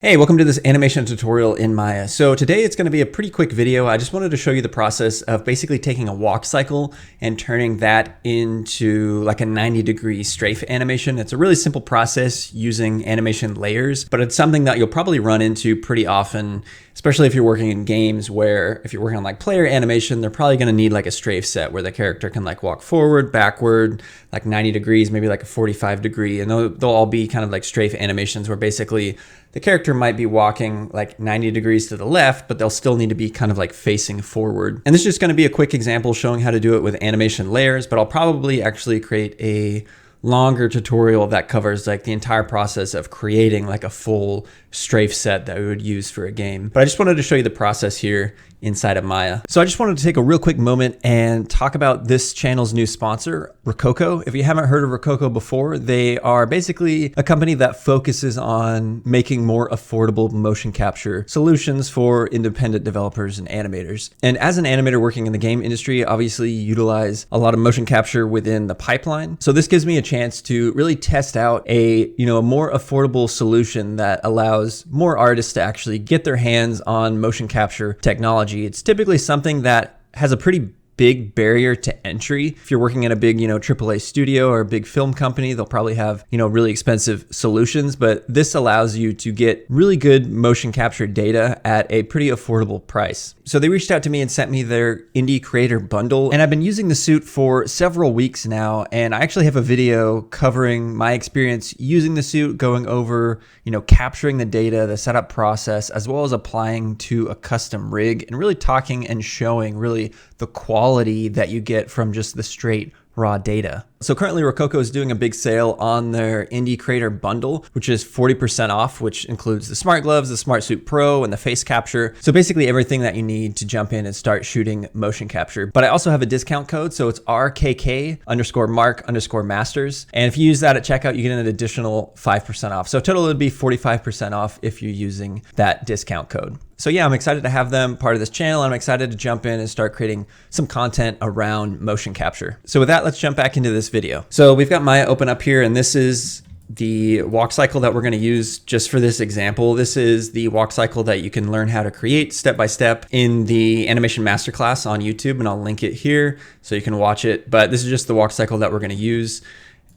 Hey, welcome to this animation tutorial in Maya. So today it's going to be a pretty quick video. I just wanted to show you the process of basically taking a walk cycle and turning that into like a 90-degree strafe animation. It's a really simple process using animation layers, but it's something that you'll probably run into pretty often, especially if you're working in games where if you're working on like player animation, they're probably going to need like a strafe set where the character can like walk forward, backward, like 90 degrees, maybe like a 45 degree. And they'll all be kind of like strafe animations where basically the character might be walking like 90 degrees to the left, but they'll still need to be kind of like facing forward. And this is just going to be a quick example showing how to do it with animation layers, but I'll probably actually create a longer tutorial that covers like the entire process of creating like a full strafe set that we would use for a game. But I just wanted to show you the process here inside of Maya. So I just wanted to take a real quick moment and talk about this channel's new sponsor, Rokoko. If you haven't heard of Rokoko before, they are basically a company that focuses on making more affordable motion capture solutions for independent developers and animators. And as an animator working in the game industry, obviously you utilize a lot of motion capture within the pipeline. So this gives me a chance to really test out a more affordable solution that allows more artists to actually get their hands on motion capture technology. It's typically something that has a pretty big barrier to entry. If you're working in a big, AAA studio or a big film company, they'll probably have, really expensive solutions, but this allows you to get really good motion capture data at a pretty affordable price. So they reached out to me and sent me their indie creator bundle, and I've been using the suit for several weeks now, and I actually have a video covering my experience using the suit, going over, capturing the data, the setup process, as well as applying to a custom rig, and really talking and showing really the quality that you get from just the straight raw data. So currently Rokoko is doing a big sale on their indie creator bundle, which is 40% off, which includes the smart gloves, the smart suit pro, and the face capture. So basically everything that you need to jump in and start shooting motion capture. But I also have a discount code. So it's RKK_mark_masters. And if you use that at checkout, you get an additional 5% off. So total would be 45% off if you're using that discount code. So yeah, I'm excited to have them part of this channel. I'm excited to jump in and start creating some content around motion capture. So with that, let's jump back into this video. So we've got Maya open up here, and this is the walk cycle that we're going to use just for this example. This is the walk cycle that you can learn how to create step by step in the animation masterclass on YouTube, and I'll link it here so you can watch it. But this is just the walk cycle that we're going to use.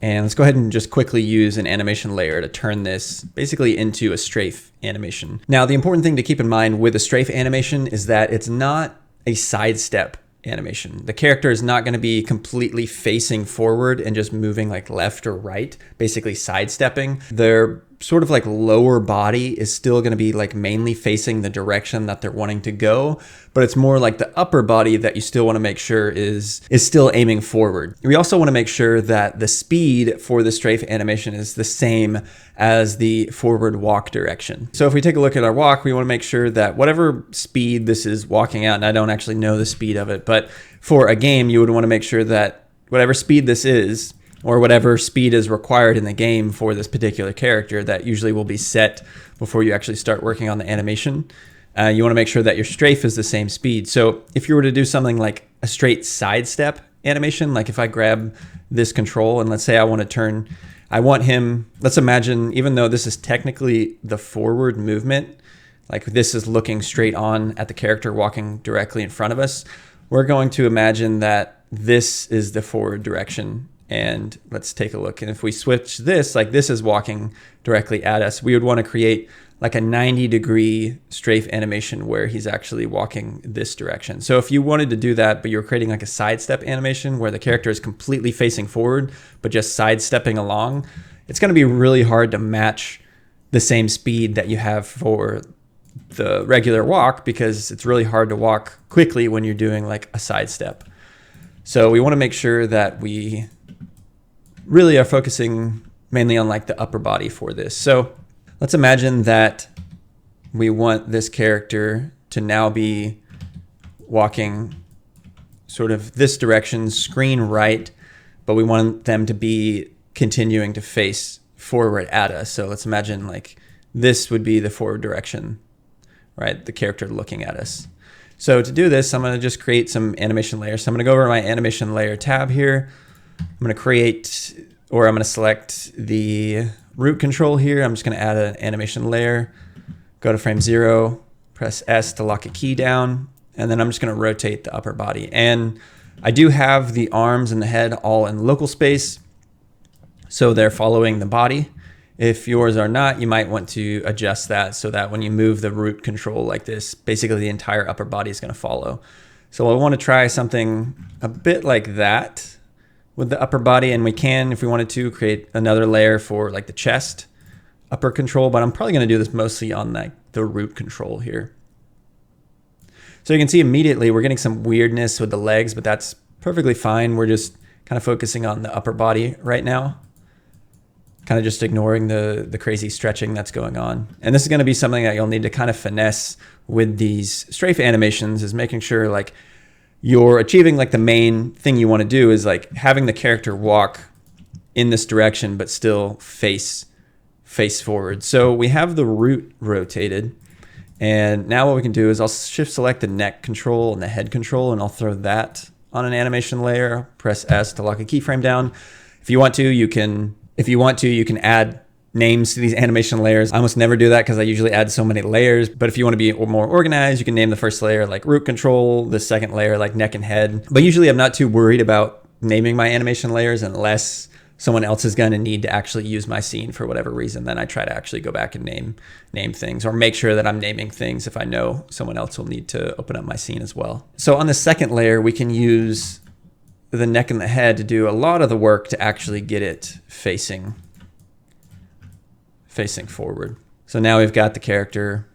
And let's go ahead and just quickly use an animation layer to turn this basically into a strafe animation. Now, the important thing to keep in mind with a strafe animation is that it's not a sidestep animation. The character is not going to be completely facing forward and just moving like left or right, basically sidestepping. Their sort of like lower body is still going to be like mainly facing the direction that they're wanting to go, but it's more like the upper body that you still want to make sure is still aiming forward. We also want to make sure that the speed for the strafe animation is the same as the forward walk direction. So if we take a look at our walk, we want to make sure that whatever speed this is walking at, and I don't actually know the speed of it, but for a game, you would want to make sure that whatever speed this is, or whatever speed is required in the game for this particular character, that usually will be set before you actually start working on the animation. You want to make sure that your strafe is the same speed. So if you were to do something like a straight sidestep animation, like if I grab this control and let's say I want him, let's imagine, even though this is technically the forward movement, like this is looking straight on at the character walking directly in front of us, we're going to imagine that this is the forward direction. And let's take a look. And if we switch this, like this is walking directly at us, we would want to create like a 90-degree strafe animation where he's actually walking this direction. So if you wanted to do that, but you're creating like a sidestep animation where the character is completely facing forward, but just sidestepping along, it's going to be really hard to match the same speed that you have for the regular walk, because it's really hard to walk quickly when you're doing like a sidestep. So we want to make sure that we really are focusing mainly on like the upper body for this. So let's imagine that we want this character to now be walking sort of this direction, screen right, but we want them to be continuing to face forward at us. So let's imagine like this would be the forward direction, right? The character looking at us. So to do this, I'm going to just create some animation layers. So I'm going to go over to my animation layer tab here. I'm going to select the root control here. I'm just going to add an animation layer. go to frame 0, press S to lock a key down, and then I'm just going to rotate the upper body. And I do have the arms and the head all in local space, so they're following the body. If yours are not, you might want to adjust that so that when you move the root control like this, basically the entire upper body is going to follow. So I want to try something a bit like that with the upper body, and we can, if we wanted to, create another layer for like the chest upper control, but I'm probably going to do this mostly on like the root control here. So you can see immediately we're getting some weirdness with the legs, but that's perfectly fine. We're just kind of focusing on the upper body right now, kind of just ignoring the crazy stretching that's going on. And this is going to be something that you'll need to kind of finesse with these strafe animations, is making sure like you're achieving like the main thing you want to do is like having the character walk in this direction, but still face forward. So we have the root rotated. And now what we can do is I'll shift select the neck control and the head control, and I'll throw that on an animation layer, press S to lock a keyframe down. If you want to, you can add names to these animation layers. I almost never do that because I usually add so many layers. But if you want to be more organized, you can name the first layer like root control, the second layer like neck and head. But usually I'm not too worried about naming my animation layers unless someone else is going to need to actually use my scene for whatever reason. Then I try to actually go back and name things, or make sure that I'm naming things if I know someone else will need to open up my scene as well. So on the second layer, we can use the neck and the head to do a lot of the work to actually get it facing forward. So now we've got the character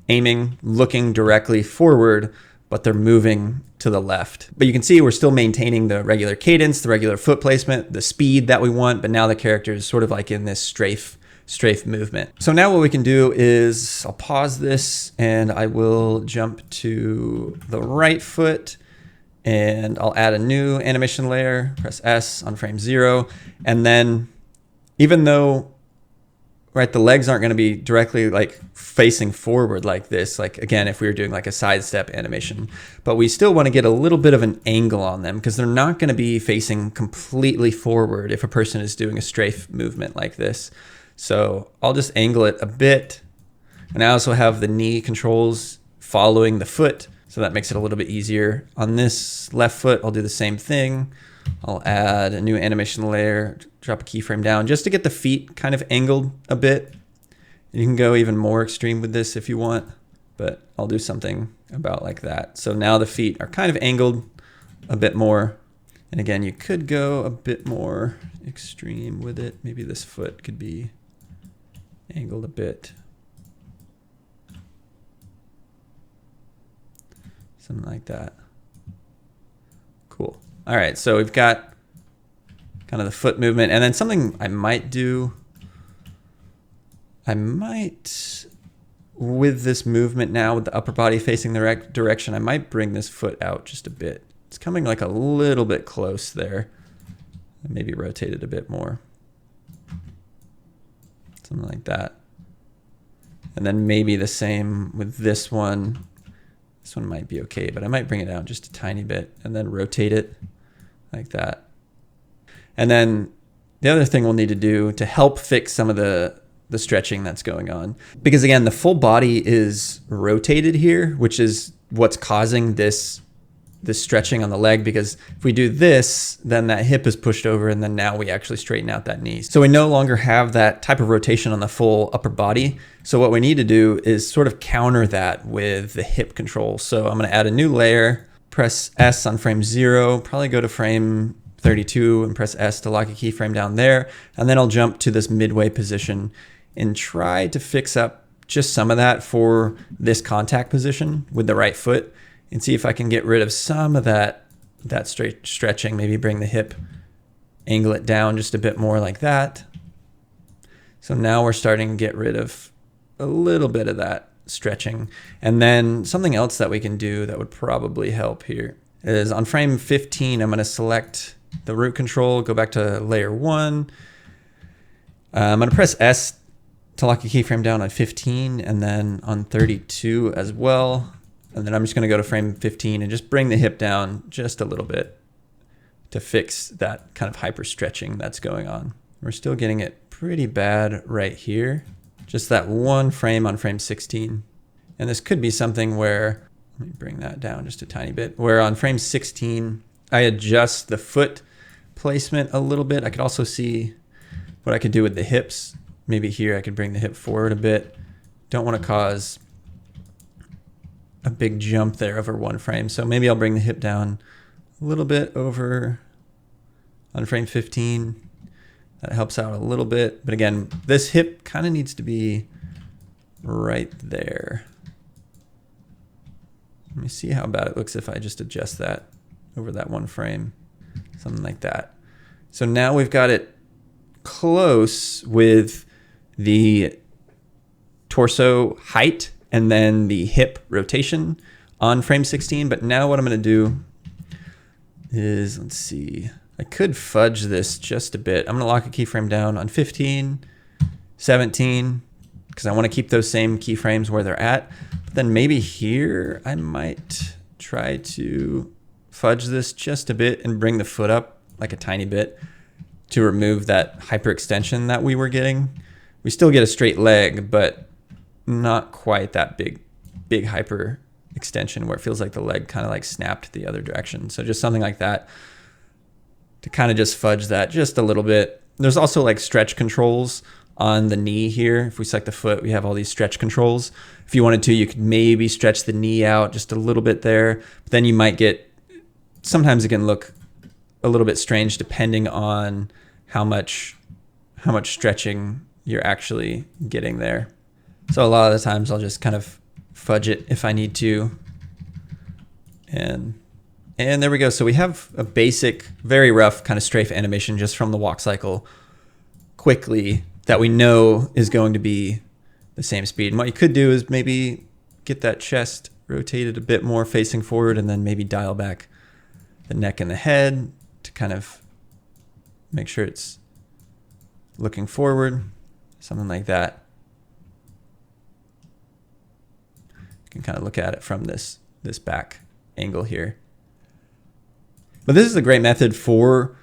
aiming, looking directly forward, but they're moving to the left. But you can see we're still maintaining the regular cadence, the regular foot placement, the speed that we want, but now the character is sort of like in this strafe movement. So now what we can do is I'll pause this and I will jump to the right foot, and I'll add a new animation layer, press S on frame 0. And then even though the legs aren't going to be directly like facing forward like this, like again, if we were doing like a sidestep animation, but we still want to get a little bit of an angle on them because they're not going to be facing completely forward if a person is doing a strafe movement like this. So I'll just angle it a bit. And I also have the knee controls following the foot, so that makes it a little bit easier. On this left foot, I'll do the same thing. I'll add a new animation layer, drop a keyframe down just to get the feet kind of angled a bit. You can go even more extreme with this if you want, but I'll do something about like that. So now the feet are kind of angled a bit more. And again, you could go a bit more extreme with it. Maybe this foot could be angled a bit. Something like that. Cool. All right, so we've got kind of the foot movement, and then something I might do, with this movement now, with the upper body facing the right direction, I might bring this foot out just a bit. It's coming like a little bit close there. Maybe rotate it a bit more. Something like that. And then maybe the same with this one. This one might be okay, but I might bring it down just a tiny bit and then rotate it like that. And then the other thing we'll need to do to help fix some of the stretching that's going on, because again, the full body is rotated here, which is what's causing this stretching on the leg, because if we do this, then that hip is pushed over, and then now we actually straighten out that knee. So we no longer have that type of rotation on the full upper body. So what we need to do is sort of counter that with the hip control. So I'm going to add a new layer, press S on frame 0, probably go to frame 32 and press S to lock a keyframe down there. And then I'll jump to this midway position and try to fix up just some of that for this contact position with the right foot, and see if I can get rid of some of that straight stretching. Maybe bring the hip, angle it down just a bit more like that. So now we're starting to get rid of a little bit of that stretching. And then something else that we can do that would probably help here is on frame 15, I'm going to select the root control, go back to layer 1. I'm going to press S to lock a keyframe down on 15, and then on 32 as well. And then I'm just going to go to frame 15 and just bring the hip down just a little bit to fix that kind of hyper stretching that's going on. We're still getting it pretty bad right here. just that one frame on frame 16. And this could be something where, let me bring that down just a tiny bit, where on frame 16, I adjust the foot placement a little bit. I could also see what I could do with the hips. Maybe here I could bring the hip forward a bit. Don't want to cause a big jump there over one frame. So maybe I'll bring the hip down a little bit over on frame 15. That helps out a little bit. But again, this hip kind of needs to be right there. Let me see how bad it looks if I just adjust that over that one frame, something like that. So now we've got it close with the torso height and then the hip rotation on frame 16. But now what I'm going to do is, let's see, I could fudge this just a bit. I'm going to lock a keyframe down on 15, 17, because I want to keep those same keyframes where they're at. But then maybe here I might try to fudge this just a bit and bring the foot up like a tiny bit to remove that hyperextension that we were getting. We still get a straight leg, but not quite that big hyper extension where it feels like the leg kind of like snapped the other direction. So just something like that to kind of just fudge that just a little bit. There's also like stretch controls on the knee here. If we select the foot, we have all these stretch controls. If you wanted to, you could maybe stretch the knee out just a little bit there. But then you might get, sometimes it can look a little bit strange depending on how much stretching you're actually getting there. So a lot of the times I'll just kind of fudge it if I need to. And there we go. So we have a basic, very rough kind of strafe animation just from the walk cycle quickly that we know is going to be the same speed. And what you could do is maybe get that chest rotated a bit more facing forward and then maybe dial back the neck and the head to kind of make sure it's looking forward, something like that. You can kind of look at it from this back angle here. But this is a great method for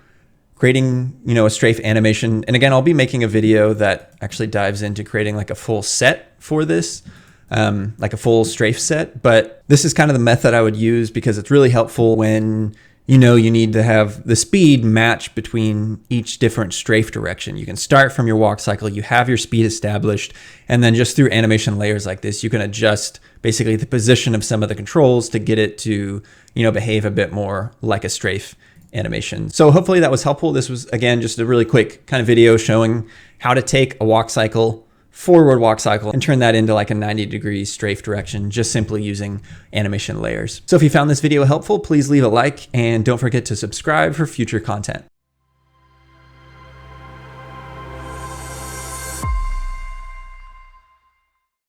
creating, a strafe animation. And again, I'll be making a video that actually dives into creating like a full set for this, like a full strafe set. But this is kind of the method I would use because it's really helpful when you need to have the speed match between each different strafe direction. You can start from your walk cycle, you have your speed established, and then just through animation layers like this, you can adjust basically the position of some of the controls to get it to, behave a bit more like a strafe animation. So hopefully that was helpful. This was, again, just a really quick kind of video showing how to take a walk cycle, forward walk cycle, and turn that into like a 90-degree strafe direction, just simply using animation layers. So if you found this video helpful, please leave a like and don't forget to subscribe for future content.